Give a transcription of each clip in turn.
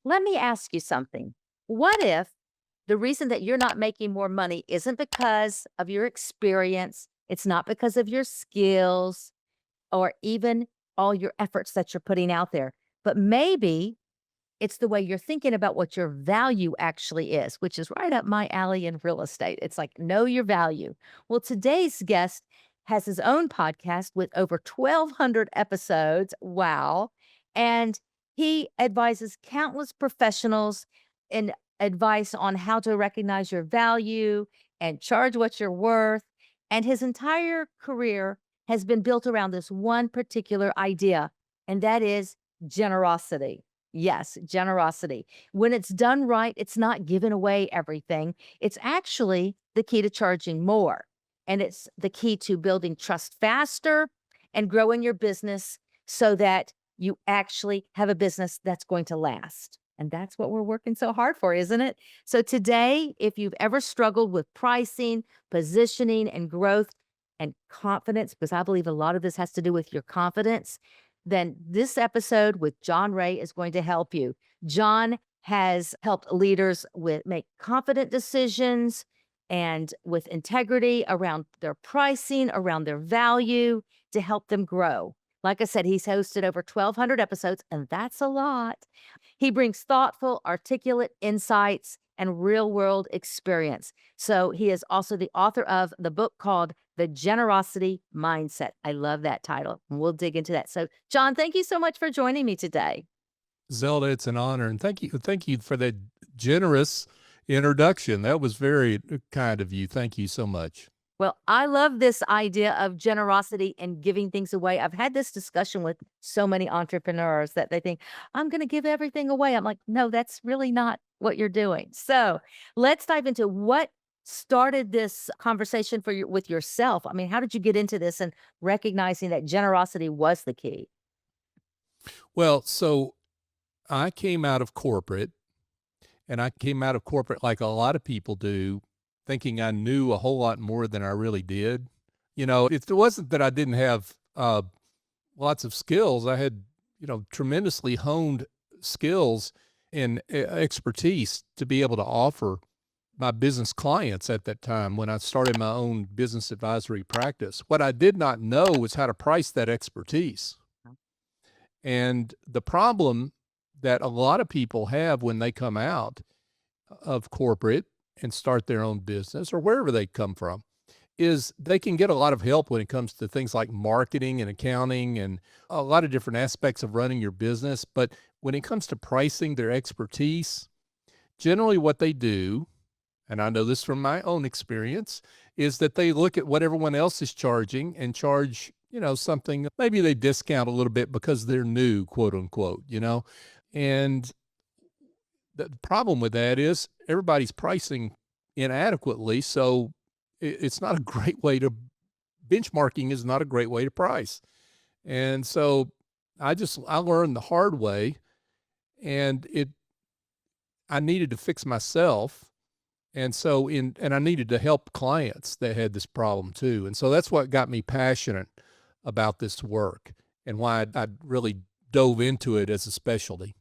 Let me ask you something. What if the reason that you're not making more money isn't because of your experience, it's not because of your skills, or even all your efforts that you're putting out there, but maybe it's the way you're thinking about what your value actually is, which is right up my alley in real estate. It's like, know your value. Well, today's guest has his own podcast with over 1,200 episodes. Wow. And he advises countless professionals in advice on how to recognize your value and charge what you're worth. And his entire career has been built around this one particular idea, and that is generosity. Yes, generosity. When it's done right, it's not giving away everything. It's actually the key to charging more. And it's the key to building trust faster and growing your business so that you actually have a business that's going to last. And that's what we're working so hard for, isn't it? So, today, if you've ever struggled with pricing, positioning, and growth and confidence, because I believe a lot of this has to do with your confidence, then this episode with John Ray is going to help you. John has helped leaders with make confident decisions and with integrity around their pricing, around their value to help them grow. Like I said, he's hosted over 1,200 episodes, and that's a lot. He brings thoughtful, articulate insights and real world experience. So he is also the author of the book called The Generosity Mindset. I love that title. And we'll dig into that. So, John, thank you so much for joining me today. Zelda, it's an honor, and thank you for that generous introduction. That was very kind of you. Thank you so much. Well, I love this idea of generosity and giving things away. I've had this discussion with so many entrepreneurs that they think, I'm going to give everything away. I'm like, no, that's really not what you're doing. So let's dive into what started this conversation for you with yourself. I mean, how did you get into this and recognizing that generosity was the key? Well, so I came out of corporate, and I came out of corporate like a lot of people do, thinking I knew a whole lot more than I really did. It wasn't that I didn't have lots of skills. I had, tremendously honed skills and expertise to be able to offer my business clients at that time when I started my own business advisory practice. What I did not know was how to price that expertise. And the problem that a lot of people have when they come out of corporate and start their own business or wherever they come from is they can get a lot of help when it comes to things like marketing and accounting and a lot of different aspects of running your business. But when it comes to pricing their expertise, generally what they do, and I know this from my own experience, is that they look at what everyone else is charging and charge, something. Maybe they discount a little bit because they're new, quote unquote, and the problem with that is everybody's pricing inadequately. So it's not a great way to, benchmarking is not a great way to price. And so I learned the hard way, and I needed to fix myself. And I needed to help clients that had this problem too. And so that's what got me passionate about this work and why I really dove into it as a specialty.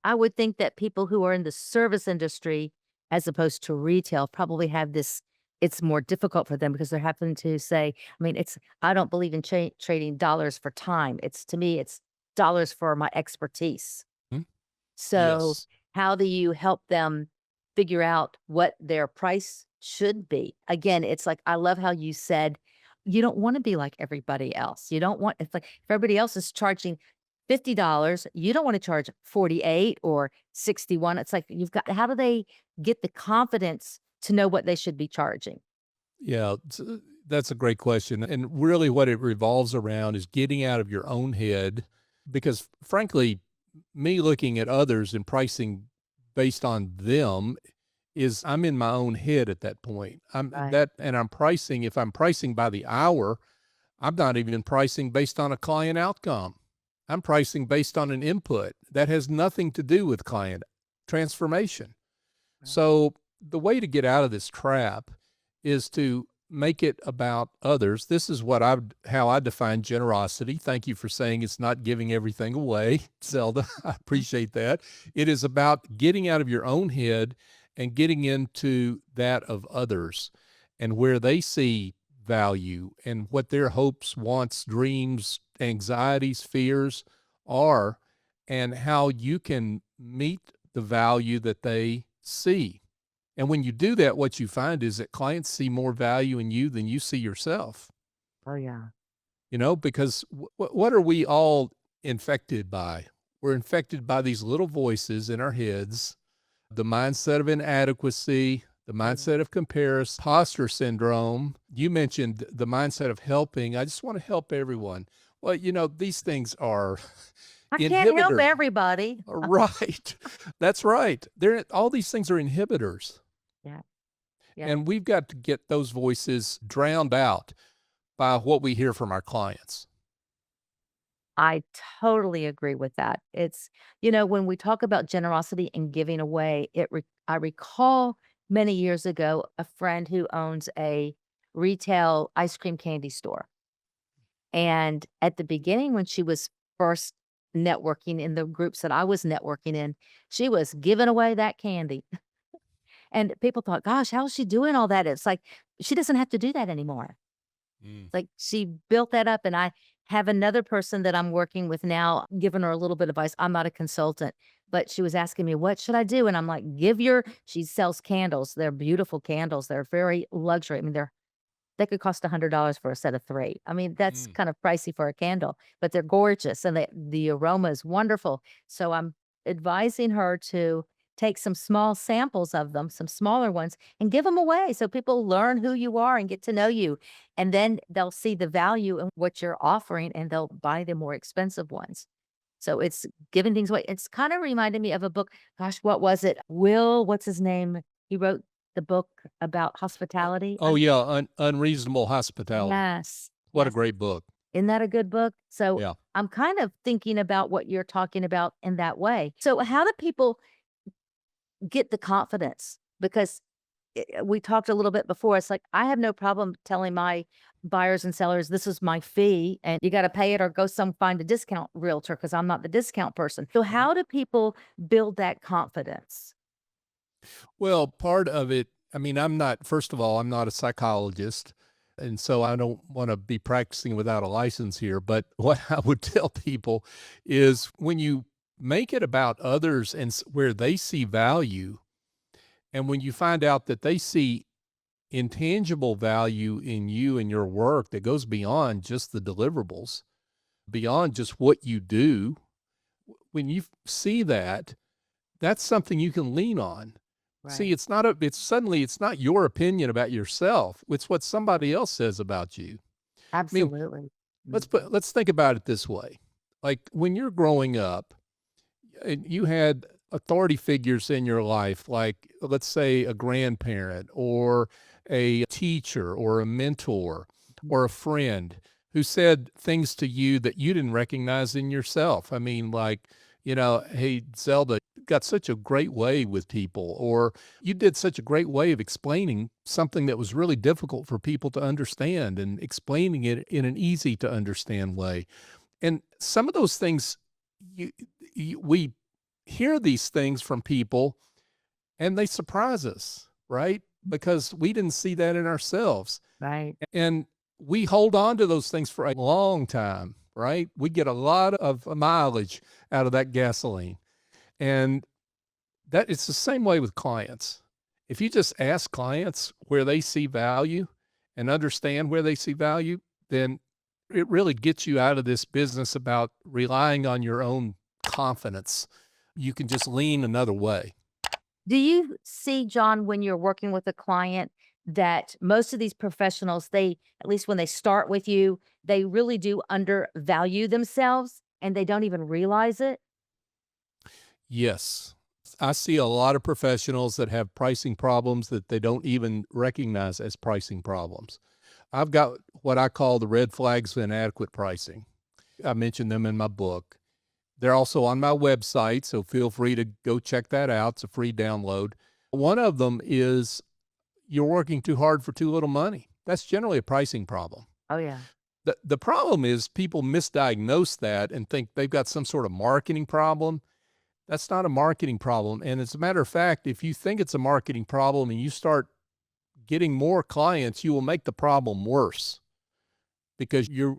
I would think that people who are in the service industry as opposed to retail probably have this it's more difficult for them because they're having to say, I mean, it's I don't believe in trading dollars for time. It's to me, it's dollars for my expertise. Hmm? So, Yes. how do you help them figure out what their price should be? Again, it's like I love how you said you don't want to be like everybody else. You don't want if everybody else is charging $50, you don't want to charge 48 or 61. It's like you've got how do they get the confidence to know what they should be charging? Yeah, that's a great question. And really, what it revolves around is getting out of your own head. Because frankly, me looking at others and pricing based on them is I'm in my own head at that point. Right. And I'm pricing, if I'm pricing by the hour, I'm not even pricing based on a client outcome. I'm pricing based on an input that has nothing to do with client transformation. Right. So the way to get out of this trap is to make it about others. This is what I how I define generosity. Thank you for saying it's not giving everything away, Zelda. I Mhm. appreciate that. It is about getting out of your own head and getting into that of others and where they see value and what their hopes, wants, dreams, anxieties, fears are, and how you can meet the value that they see. And when you do that, what you find is that clients see more value in you than you see yourself, Oh, yeah. because what are we all infected by? We're infected by these little voices in our heads, the mindset of inadequacy, the Oh, yeah. mindset of comparison, imposter syndrome. You mentioned the mindset of helping. I just want to help everyone. Well, these things are I can't help inhibitors. everybody. Right. That's right. All these things are inhibitors. Yeah. Yeah. And we've got to get those voices drowned out by what we hear from our clients. I totally agree with that. When we talk about generosity and giving away, I recall many years ago a friend who owns a retail ice cream candy store. And at the beginning, when she was first networking in the groups that I was networking in, she was giving away that candy. And people thought, gosh, how's she doing all that? It's like she doesn't have to do that anymore. Mm. Like, she built that up, and I have another person that I'm working with now, giving her a little bit of advice. I'm not a consultant, but she was asking me, "What should I do?" And I'm like, "Give your" she sells candles. They're beautiful candles. They're very luxury. I mean, they could cost $100 for a set of 3. I mean, that's Mm. kind of pricey for a candle, but they're gorgeous and the aroma is wonderful. So I'm advising her to take some small samples of them, some smaller ones, and give them away so people learn who you are and get to know you. And then they'll see the value in what you're offering and they'll buy the more expensive ones. So it's giving things away. It's kind of reminded me of a book. Gosh, what was it? What's his name? He wrote the book about hospitality. Oh, yeah, Unreasonable Hospitality. Yes, What a yes. great book. Isn't that a good book? So, Yeah. I'm kind of thinking about what you're talking about in that way. So, how do people get the confidence? Because we talked a little bit before, it's like, I have no problem telling my buyers and sellers, "This is my fee, and you gotta pay it or go find a discount realtor because 'cause I'm not the discount person." So, Mhm. how do people build that confidence? Well, part of it, I mean, first of all, I'm not a psychologist. And so I don't want to be practicing without a license here. But what I would tell people is when you make it about others and where they see value, and when you find out that they see intangible value in you and your work that goes beyond just the deliverables, beyond just what you do, when you see that, that's something you can lean on. See, Right. it's not your opinion about yourself. It's what somebody else says about you. I mean, Absolutely. Mhm. let's think about it this way. Like when you're growing up and you had authority figures in your life, like let's say a grandparent or a teacher or a mentor Mhm. or a friend who said things to you that you didn't recognize in yourself. I mean, like, hey, Zelda, you got such a great way with people, or you did such a great way of explaining something that was really difficult for people to understand and explaining it in an easy to understand way. And some of those things, you, we hear these things from people and they surprise us, right? Because we didn't see that in ourselves. Right. And we hold on to those things for a long time, right? We get a lot of mileage out of that gasoline. And that it's the same way with clients. If you just ask clients where they see value and understand where they see value, then it really gets you out of this business about relying on your own confidence. You can just lean another way. Do you see, John, when you're working with a client that most of these professionals, at least when they start with you, they really do undervalue themselves and they don't even realize it? Yes. I see a lot of professionals that have pricing problems that they don't even recognize as pricing problems. I've got what I call the red flags of inadequate pricing. I mentioned them in my book. They're also on my website, so feel free to go check that out. It's a free download. One of them is you're working too hard for too little money. That's generally a pricing problem. Oh, yeah. The problem is people misdiagnose that and think they've got some sort of marketing problem. That's not a marketing problem, and as a matter of fact, if you think it's a marketing problem and you start getting more clients, you will make the problem worse because you're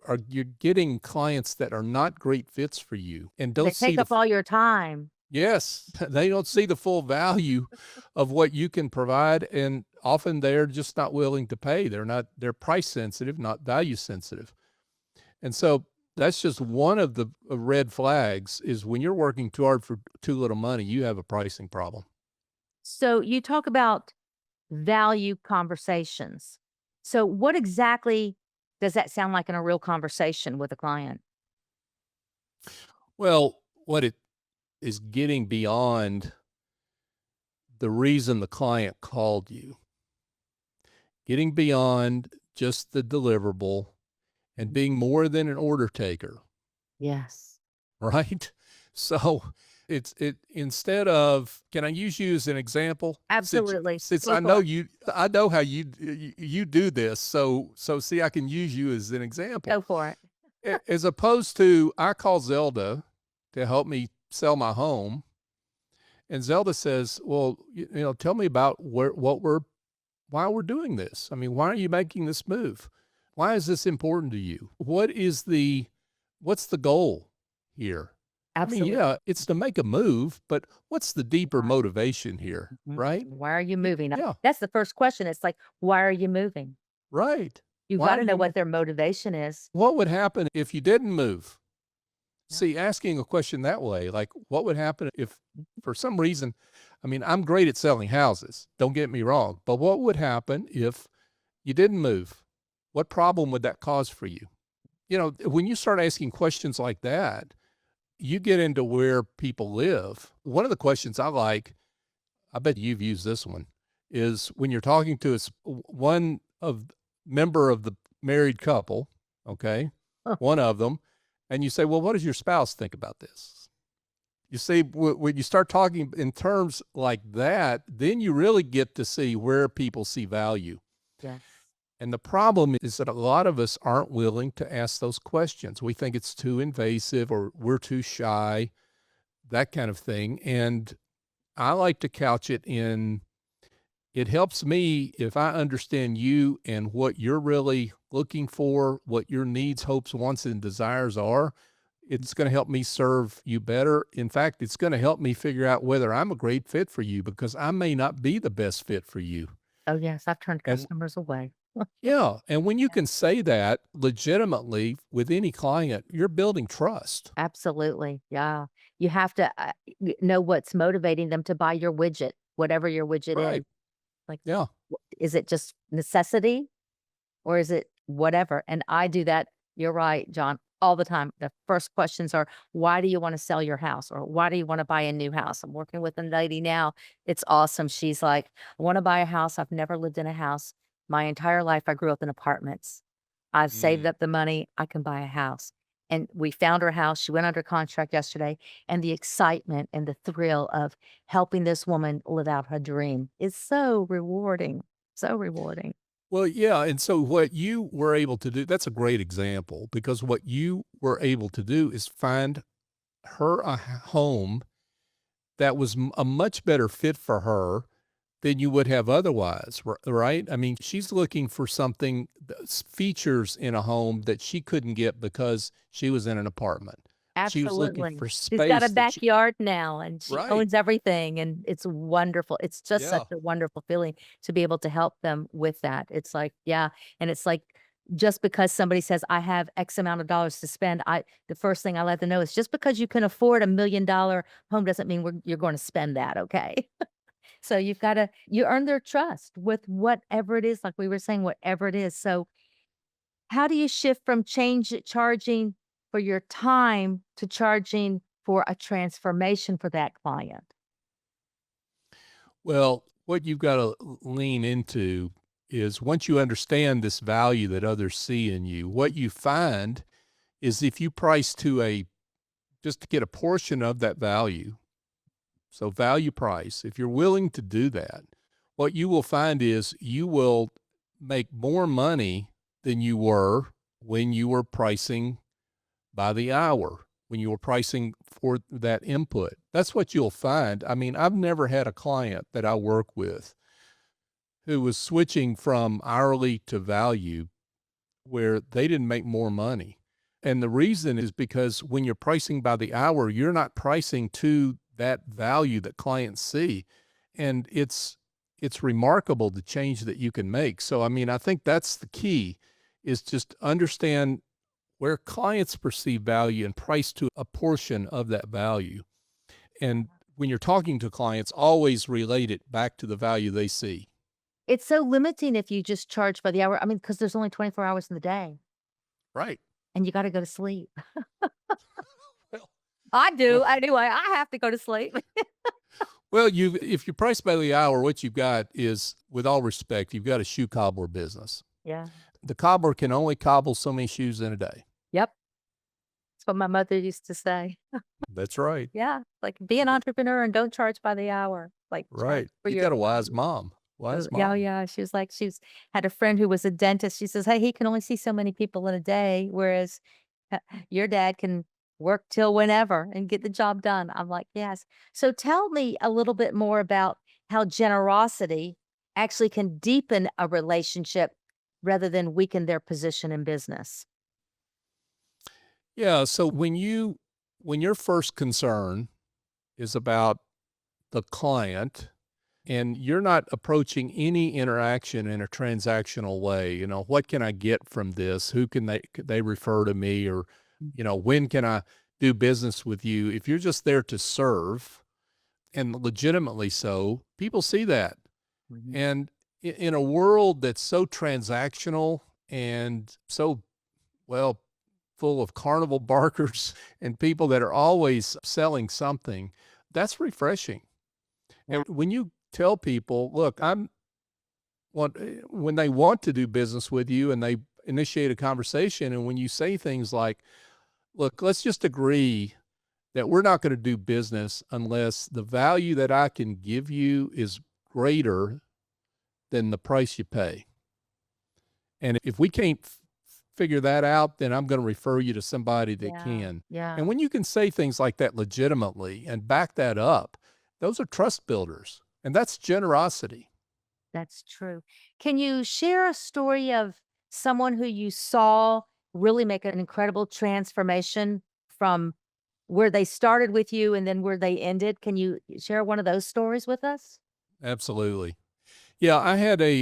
getting clients that are not great fits for you and They don't see take the up all your time. yes, they don't see the full value of what you can provide, and often they're just not willing to pay. They're price sensitive, not value sensitive. And so that's just one of the red flags is when you're working too hard for too little money, you have a pricing problem. So you talk about value conversations. So what exactly does that sound like in a real conversation with a client? Well, what it is getting beyond the reason the client called you, getting beyond just the deliverable and Mhm. being more than an order taker, Yes. right? So it instead of can I use you as an example? Absolutely. Since Go I for know it. I know how you do this, so see I can use you as an example. Go for it. As opposed to I call Zelda to help me sell my home, and Zelda says, "Well, tell me about why we're doing this. I mean, why are you making this move? Why is this important to you? What's the goal here? I mean, Absolutely. yeah, it's to make a move, but what's the deeper Why? motivation here, Mhm. right? Why are you moving? Yeah, That's the first question. It's like, why are you moving? right. You Why are gotta know you what their motivation is. what would happen if you didn't move? Yeah. See, asking a question that way, like what would happen if for some reason, I mean, I'm great at selling houses, don't get me wrong, but what would happen if you didn't move? What problem would that cause for you? When you start asking questions like that, you get into where people live. One of the questions I like, I bet you've used this one, is when you're talking to one of member of the married couple, okay, one of them, and you say, "Well, what does your spouse think about this?" You see, when you start talking in terms like that, then you really get to see where people see value. Yes. And the problem is that a lot of us aren't willing to ask those questions. We think it's too invasive or we're too shy, that kind of thing. And I like to couch it in it helps me if I understand you and what you're really looking for, what your needs, hopes, wants, and desires are. It's going to help me serve you better. In fact, it's going to help me figure out whether I'm a great fit for you because I may not be the best fit for you. Oh, yes. I've turned And customers away. yeah, and when you Yeah. can say that legitimately with any client, you're building trust. Absolutely. Yeah. You have to know what's motivating them to buy your widget, whatever your widget is. Right. Like, Yeah. is it just necessity? Or is it whatever? And I do that, you're right, John, all the time. The first questions are, "Why do you wanna sell your house?" Or, "Why do you wanna buy a new house?" I'm working with a lady now, it's awesome. She's like, "I wanna buy a house. I've never lived in a house. My entire life, I grew up in apartments. I've saved Mm. up the money. I can buy a house." And we found her house. She went under contract yesterday, and the excitement and the thrill of helping this woman live out her dream is so rewarding, so rewarding. Well, yeah, and so what you were able to do, that's a great example because what you were able to do is find her a home that was a much better fit for her than you would have otherwise, right? I mean, she's looking for something, features in a home that she couldn't get because she was in an apartment. She was looking Absolutely. for She's got a space that she, backyard now, and she right. owns everything, and it's wonderful. It's just such Yeah. a wonderful feeling to be able to help them with that. It's like, yeah, and it's like, just because somebody says, "I have X amount of dollars to spend," the first thing I let them know is just because you can afford $1,000,000 home doesn't mean you're gonna spend that, okay? So you earn their trust with whatever it is, like we were saying, whatever it is. So how do you shift from charging for your time to charging for a transformation for that client? Well, what you've got to lean into is once you understand this value that others see in you, what you find is if you price to just to get a portion of that value, so value price, if you're willing to do that, what you will find is you will make more money than you were when you were pricing by the hour, when you were pricing for that input. That's what you'll find. I mean, I've never had a client that I work with who was switching from hourly to value where they didn't make more money. And the reason is because when you're pricing by the hour, you're not pricing to that value that clients see. And it's remarkable the change that you can make. So I mean, I think that's the key is just understand where clients perceive value and price to a portion of that value. And when you're talking to clients, always relate it back to the value they see. It's so limiting if you just charge by the hour. I mean, because there's only 24 hours in the day, Right. and you gotta go to sleep. Well, I well, do, anyway, I have to go to sleep. well, you if you price by the hour, what you've got is, with all respect, you've got a shoe cobbler business. Yeah. The cobbler can only cobble so many shoes in a day. Yep. That's what my mother used to say. That's right. Yeah, like, be an entrepreneur and don't charge by the hour, like, charge Right. for You your got a wise mom. Wise yeah, oh, mom. yeah, she was like had a friend who was a dentist, she says, "Hey, he can only see so many people in a day, whereas, uh, your dad can work till whenever and get the job done." I'm like, "Yes." So tell me a little bit more about how generosity actually can deepen a relationship rather than weaken their position in business. Yeah. So when your first concern is about the client and you're not approaching any interaction in a transactional way, what can I get from this? Who can they refer to me, or, when can I do business with you? If you're just there to serve, and legitimately so, people see that. Mhm. And in a world that's so transactional and so, well, full of carnival barkers and people that are always selling something, that's refreshing. Yeah, And when you tell people, look, when they want to do business with you and they initiate a conversation, and when you say things like, look, let's just agree that we're not going to do business unless the value that I can give you is greater than the price you pay. And if we can't figure that out, then I'm going to refer you to somebody that yeah, can. And yeah. when you can say things like that legitimately and back that up, those are trust builders. And that's generosity. That's true. Can you share a story of someone who you saw really make an incredible transformation from where they started with you and then where they ended? Can you share one of those stories with us? Absolutely. Yeah,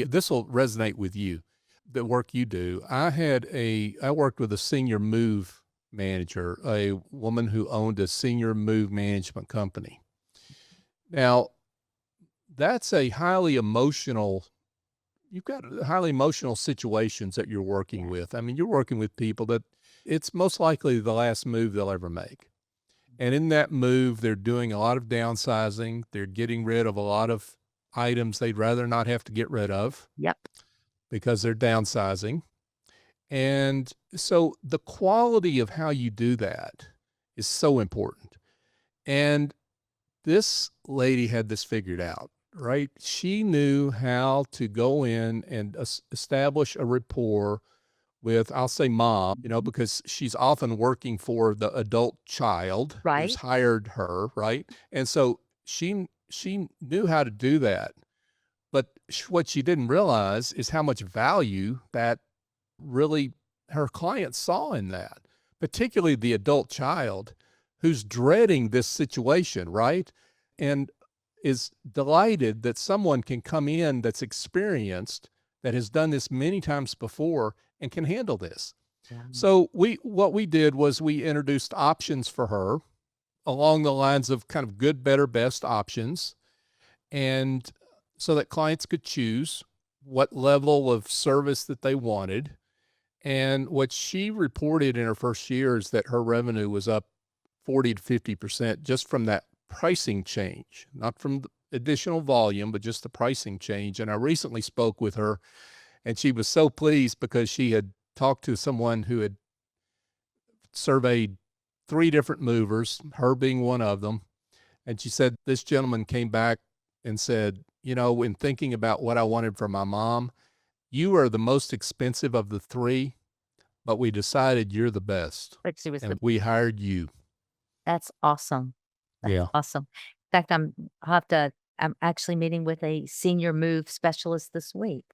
this will resonate with you, the work you do. I worked with a senior move manager, a woman who owned a senior move management company. Now, that's a highly emotional, you've got highly emotional situations that you're working Yeah. with. I mean, you're working with people that it's most likely the last move they'll ever make. And in that move, they're doing a lot of downsizing. They're getting rid of a lot of items they'd rather not have to get rid of Yep. because they're downsizing. And so the quality of how you do that is so important. And this lady had this figured out, right? She knew how to go in and establish a rapport with, I'll say mom, because she's often working for the adult child who's Right. hired her, right? And so she knew how to do that. But what she didn't realize is how much value that really her clients saw in that, particularly the adult child who's dreading this situation, right? And is delighted that someone can come in that's experienced, that has done this many times before and can handle this. Yeah. So what we did was we introduced options for her along the lines of kind of good, better, best options, and so that clients could choose what level of service that they wanted. And what she reported in her first year is that her revenue was up 40 to 50% just from that pricing change, not from the additional volume, but just the pricing change. And I recently spoke with her, and she was so pleased because she had talked to someone who had surveyed three different movers, her being one of them. And she said, this gentleman came back and said, in thinking about what I wanted from my mom, You are the most expensive of the 3, but we decided you're the best, Like she was and the we hired you." That's awesome. That's Yeah. awesome. In fact, I'm actually meeting with a senior move specialist this week.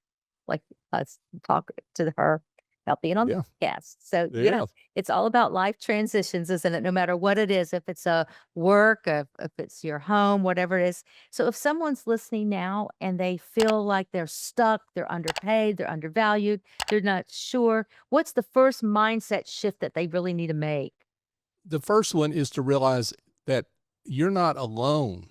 Like, us talk to her about being on Yeah. the podcast. So, yeah, Yeah. it's all about life transitions, isn't it? No matter what it is, if it's a work, if it's your home, whatever it is. So if someone's listening now and they feel like they're stuck, they're underpaid, they're undervalued, they're not sure, what's the first mindset shift that they really need to make? The first one is to realize that you're not alone.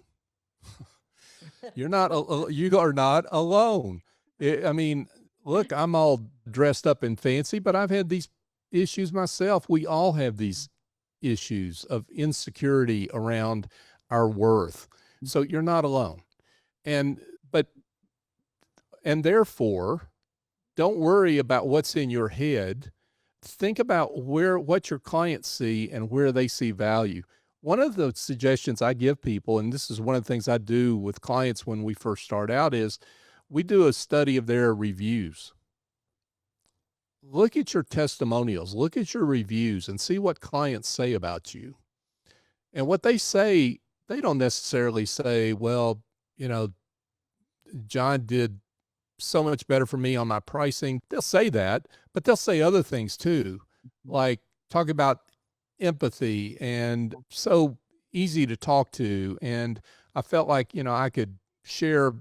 You are not alone. I mean, look, I'm all dressed up and fancy, but I've had these issues myself. We all have these issues of insecurity around our worth. So you're not alone. And but and therefore, don't worry about what's in your head. Think about what your clients see and where they see value. One of the suggestions I give people, and this is one of the things I do with clients when we first start out, is we do a study of their reviews. Look at your testimonials, look at your reviews, and see what clients say about you. And what they say, they don't necessarily say, well, you know, John did so much better for me on my pricing. They'll say that, but they'll say other things too, like talk about empathy and so easy to talk to. And I felt like, I could share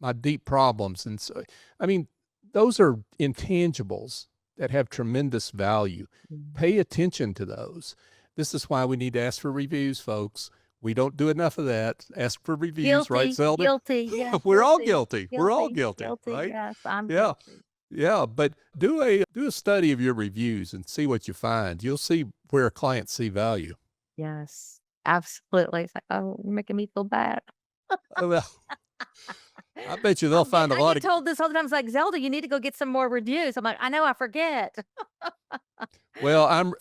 my deep problems. And so, I mean, those are intangibles that have tremendous value. Mm. Pay attention to those. This is why we need to ask for reviews, folks. We don't do enough of that. Ask for reviews, right, Guilty, Zelda? guilty, yeah, We're all guilty, guilty. We're all guilty, guilty, guilty, right? yes, I'm Yeah. guilty. Yeah, but do a study of your reviews and see what you find. You'll see where clients see value. Yes, absolutely. It's like, "Oh, you're making me feel bad." Well, I bet you they'll find a I lot get of told this all the time, it's like, "Zelda, you need to go get some more reviews." I'm like, "I know, I forget." well, I'm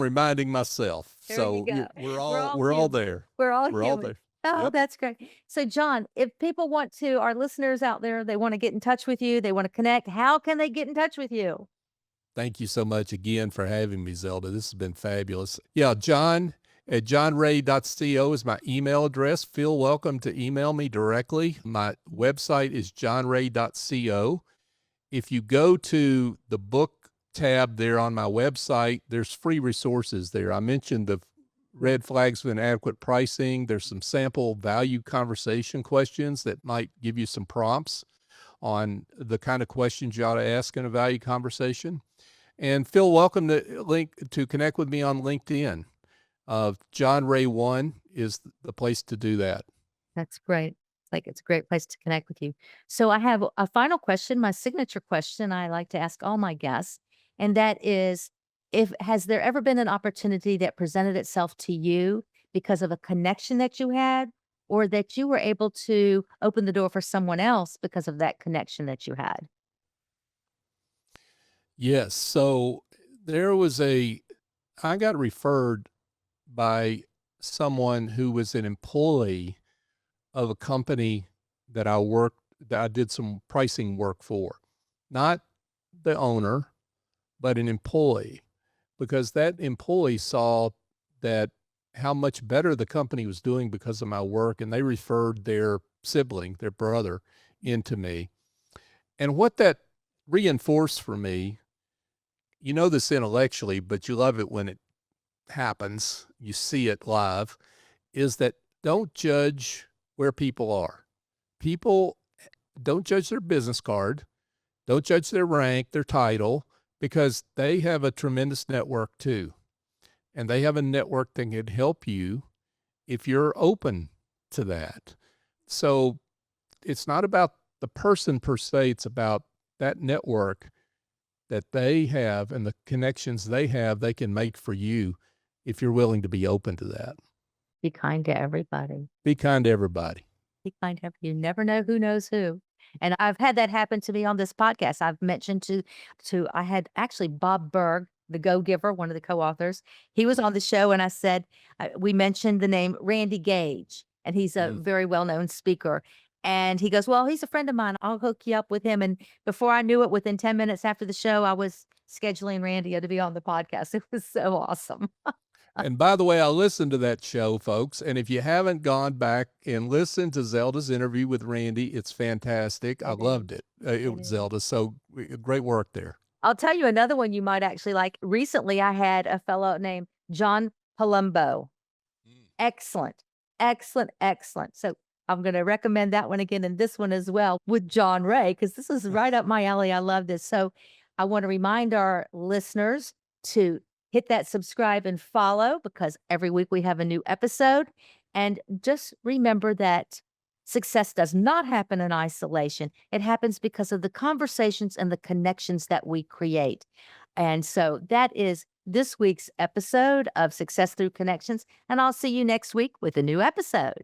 reminding myself. There you So go. we're all there. We're all We're all human. there. Oh, Yep. that's great. So, John, if people want to our listeners out there, they wanna get in touch with you, they wanna connect, how can they get in touch with you? Thank you so much again for having me, Zelda. This has been fabulous. Yeah, John at johnray.co is my email address. Feel welcome to email me directly. My website is johnray.co. If you go to the book tab there on my website, there's free resources there. I mentioned the red flags of inadequate pricing. There's some sample value conversation questions that might give you some prompts on the kind of questions you ought to ask in a value conversation. And feel welcome to connect with me on LinkedIn. John Ray One is the place to do that. That's great. It's a great place to connect with you. So I have a final question, my signature question I like to ask all my guests, and that is, if has there ever been an opportunity that presented itself to you because of a connection that you had, or that you were able to open the door for someone else because of that connection that you had? Yes. So there was I got referred by someone who was an employee of a company that I did some pricing work for. Not the owner, but an employee, because that employee saw that how much better the company was doing because of my work, and they referred their sibling, their brother, into me. And what that reinforced for me, you know this intellectually, but you love it when it happens, you see it live, is that don't judge where people are. People don't judge their business card, don't judge their rank, their title, because they have a tremendous network too. And they have a network that can help you if you're open to that. So it's not about the person per se, it's about that network that they have and the connections they have they can make for you if you're willing to be open to that. Be kind to everybody. Be kind to everybody. Be kind to you never know who knows who. And I've had that happen to me on this podcast. I've mentioned to I had actually Bob Berg, the Go Giver, one of the co-authors. He was on the show and I said, we mentioned the name Randy Gage, and he's a Mm. very well-known speaker. And he goes, "Well, he's a friend of mine. I'll hook you up with him." And before I knew it, within 10 minutes after the show, I was scheduling Randy to be on the podcast. It was so awesome. And by the way, I listened to that show, folks. And if you haven't gone back and listened to Zelda's interview with Randy, it's fantastic. I It loved is. it. It It was is. Zelda. So great work there. I'll tell you another one you might actually like. Recently, I had a fellow named John Palumbo. Mm. Excellent. Excellent, excellent. So, I'm gonna recommend that one again and this one as well with John Ray, because this is right up my alley. I love this. So, I wanna remind our listeners to hit that subscribe and follow because every week we have a new episode. And just remember that success does not happen in isolation. It happens because of the conversations and the connections that we create. And so that is this week's episode of Success Through Connections. And I'll see you next week with a new episode.